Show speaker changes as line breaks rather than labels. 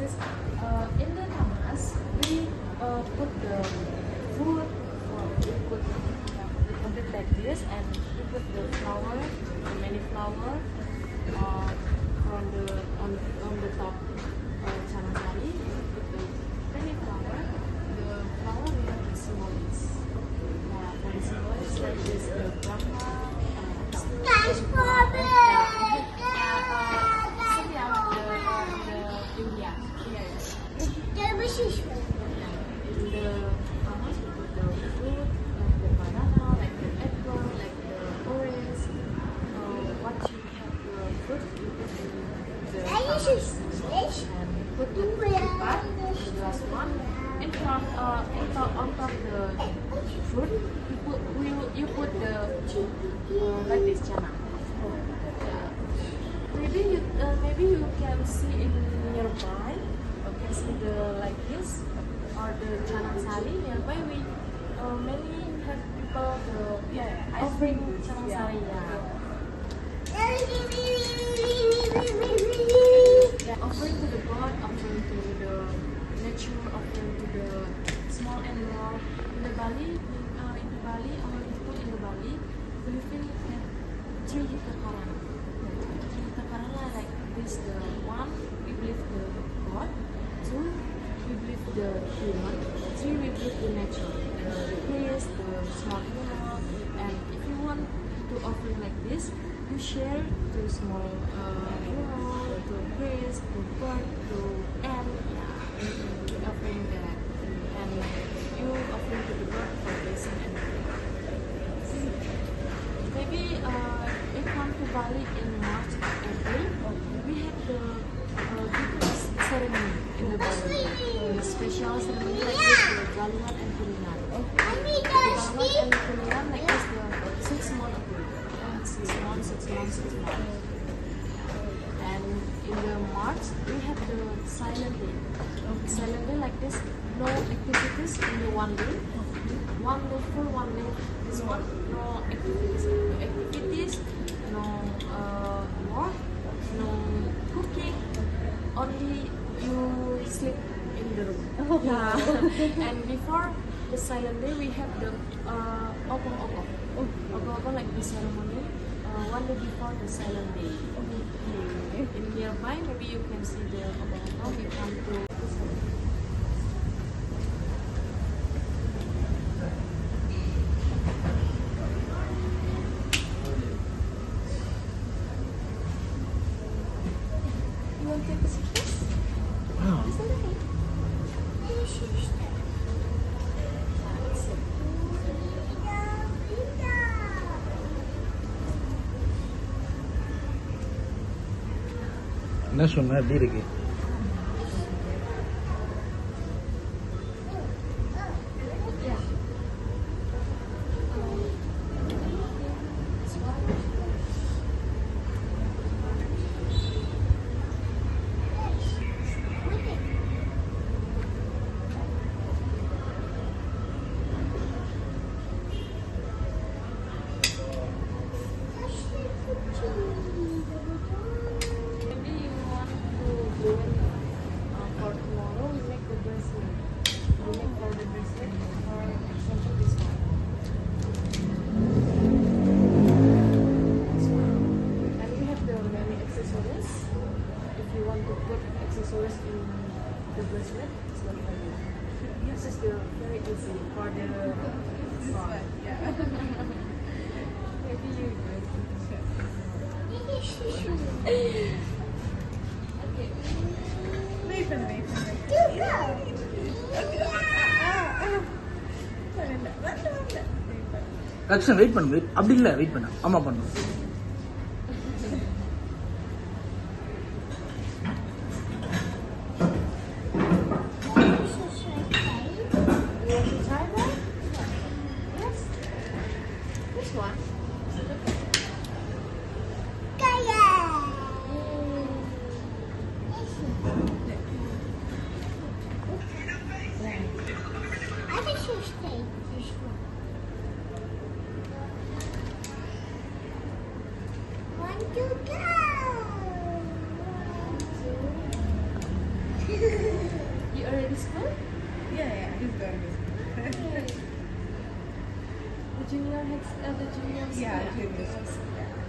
this. In the tamas, we put the food. We put it like this, and we put the flower, many flower, on the top chana sari. We put the many flower. The flower we have the symbols. For the symbols like this, the Brahma.
Guys,
India.
there was this one.
In the tamas we put the fruit, like the banana, like the apple, like the orange. What you have the fruit, you put in the tamas. And put the part, the last one. In front, on top the fruit, you put the like this chana. Maybe you can see in nearby. You can see the like this or the chana sari nearby. We many have people offering chana sari. Offering to the God, offering to the nature, offering to the small animal. In the Bali, our people in the Bali believing that three hitakarana. Three hitakarana like this. The one we believe the God, two we believe the human, three we believe the nature, the priest, the small animal. And if you want to offering like this, you share to small animal, to priest, to bird, to ant. Offering that, and you offering to the God for blessing and maybe you come to Bali in March or April. We have the biggest ceremony in the Bali, the special ceremony like this, the Galuan and Kuningan. The Galuan and Kuningan like this, the 6 months ago. 6 months. And in the March we have the silent day. Silent day like this, no activities in the one day. One day full, one day this one, no activities. No work, no cooking. Only you sleep in the room. And before the silent day, we have the opong like the ceremony. One day before the silent day. In nearby, maybe you can see the opong. We come to this one. You want to take a picture?
Wow.
Is that okay?
என்ன சொன்ன எப்படி இருக்கு?
accessories in the bracelet. It's not for you. This is the very easy for the front. Yeah. Maybe you okay.
Wait for me.
Action wait பண்ணு, அப்படி இல்லை, wait பண்ண அம்மா பண்ணும்.
You already school?
Yeah, he's going to school.
The junior heads, the junior school.
Yeah, junior school.